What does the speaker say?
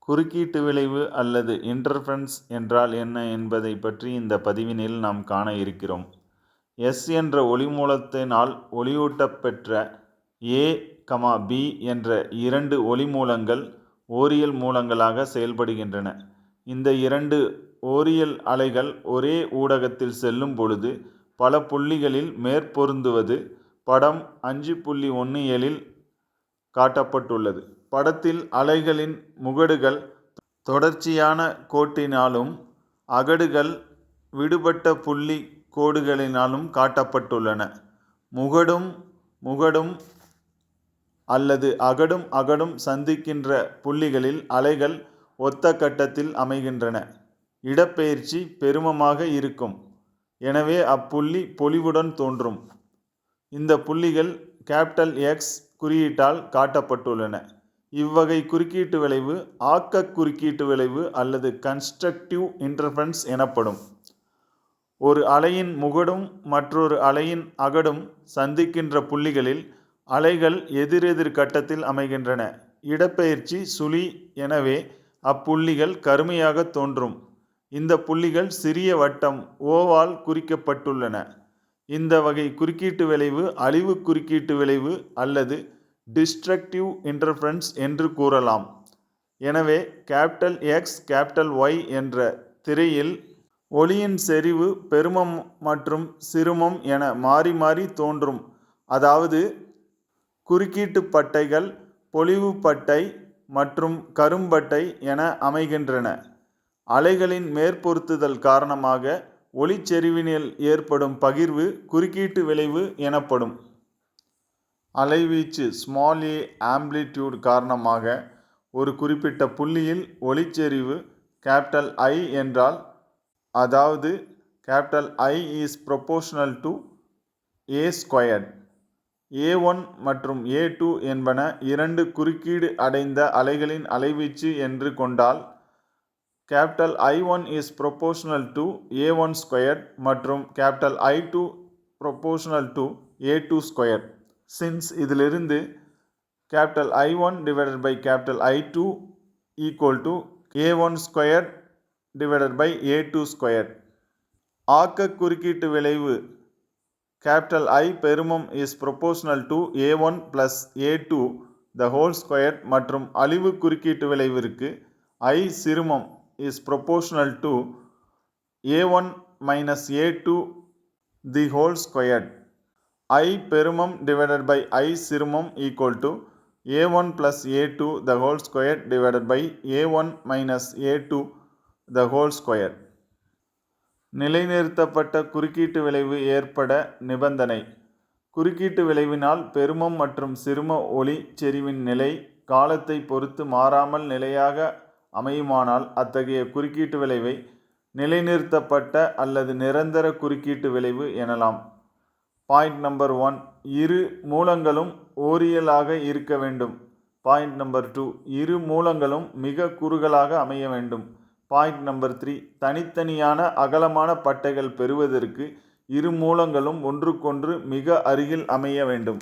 குறுக்கீட்டு விளைவு அல்லது இன்டர்ஃபரன்ஸ் என்றால் என்ன என்பதை பற்றி இந்த பதிவினில் நாம் காண இருக்கிறோம். எஸ் என்ற ஒளிமூலத்தினால் ஒளியூட்டப்பெற்ற ஏ, பி என்ற இரண்டு ஒளிமூலங்கள் ஓரியல் மூலங்களாக செயல்படுகின்றன. இந்த இரண்டு ஓரியல் அலைகள் ஒரே ஊடகத்தில் செல்லும் பொழுது பல புள்ளிகளில் மேற்பொருந்துவது படம் 5.17இல் காட்டப்பட்டுள்ளது. படத்தில் அலைகளின் முகடுகள் தொடர்ச்சியான கோட்டினாலும் அகடுகள் விடுபட்ட புள்ளி கோடுகளினாலும் காட்டப்பட்டுள்ளன. முகடும் அல்லது அகடும் சந்திக்கின்ற புள்ளிகளில் அலைகள் ஒத்த கட்டத்தில் அமைகின்றன. இடப்பெயர்ச்சி பெருமமாக இருக்கும். எனவே அப்புள்ளி பொலிவுடன் தோன்றும். இந்த புள்ளிகள் X குறியீட்டால் காட்டப்பட்டுள்ளன. இவ்வகை குறுக்கீட்டு விளைவு ஆக்க குறுக்கீட்டு விளைவு அல்லது கன்ஸ்ட்ரக்டிவ் இன்டர்ஃபரன்ஸ் எனப்படும். ஒரு அலையின் முகடும் மற்றொரு அலையின் அகடும் சந்திக்கின்ற புள்ளிகளில் அலைகள் எதிரெதிர் கட்டத்தில் அமைகின்றன. இடப்பெயர்ச்சி சுழி. எனவே அப்புள்ளிகள் கருமையாக தோன்றும். இந்த புள்ளிகள் சிறிய வட்டம் ஓவால் குறிக்கப்பட்டுள்ளன. இந்த வகை குறுக்கீட்டு விளைவு அழிவு குறுக்கீட்டு விளைவு அல்லது டிஸ்ட்ரக்டிவ் இன்டர்ஃபரன்ஸ் என்று கூறலாம். எனவே X, Y என்ற திரையில் ஒளியின் செறிவு பெருமம் மற்றும் சிறுமம் என மாறி மாறி தோன்றும். அதாவது குறுக்கீட்டு பட்டைகள் பொலிவு பட்டை மற்றும் கரும்பட்டை என அமைகின்றன. அலைகளின் மேற்பொருந்துதல் காரணமாக ஒளிச்செறிவினில் ஏற்படும் பகிர்வு குறுக்கீட்டு விளைவு எனப்படும். அலைவீச்சு a ஆம்ப்ளிடியூட் காரணமாக ஒரு குறிப்பிட்ட புள்ளியில் ஒளிச்செறிவு I என்றால், அதாவது I is proportional to A squared. A1 மற்றும் A2 என்பன இரண்டு குறுக்கீடு அடைந்த அலைகளின் அலைவீச்சு என்று கொண்டால், I1 is proportional to A1 squared மற்றும் I2 proportional to A2 squared. Since இதிலிருந்து I1 divided by I2 equal to A1 squared divided by A2 squared. ஆக்க குறுக்கீட்டு விளைவு I பெருமம் is proportional to A1 plus A2 the whole squared மற்றும் அழிவு குறுக்கீட்டு விளைவிற்கு I சிறுமம் is proportional to A1 minus A2 the whole squared. I பெருமம் divided by I சிறுமம் equal to A1 plus A2 the whole squared divided by A1 minus A2 the whole squared. நிலைநிறுத்தப்பட்ட குறுக்கீட்டு விளைவு ஏற்பட நிபந்தனை. குறுக்கீட்டு விளைவினால் பெருமம் மற்றும் சிறும ஒளி செறிவின் நிலை காலத்தை பொறுத்து மாறாமல் நிலையாக அமையுமானால் அத்தகைய குறுக்கீட்டு விளைவை நிலைநிறுத்தப்பட்ட அல்லது நிரந்தர குறுக்கீட்டு விளைவு எனலாம். பாயிண்ட் நம்பர் 1, இரு மூலங்களும் ஓரியலாக இருக்க வேண்டும். பாயிண்ட் நம்பர் 2, இரு மூலங்களும் மிக குறுகலாக அமைய வேண்டும். பாயிண்ட் நம்பர் 3, தனித்தனியான அகலமான பட்டைகள் பெறுவதற்கு இரு மூலங்களும் ஒன்றுக்கொன்று மிக அருகில் அமைய வேண்டும்.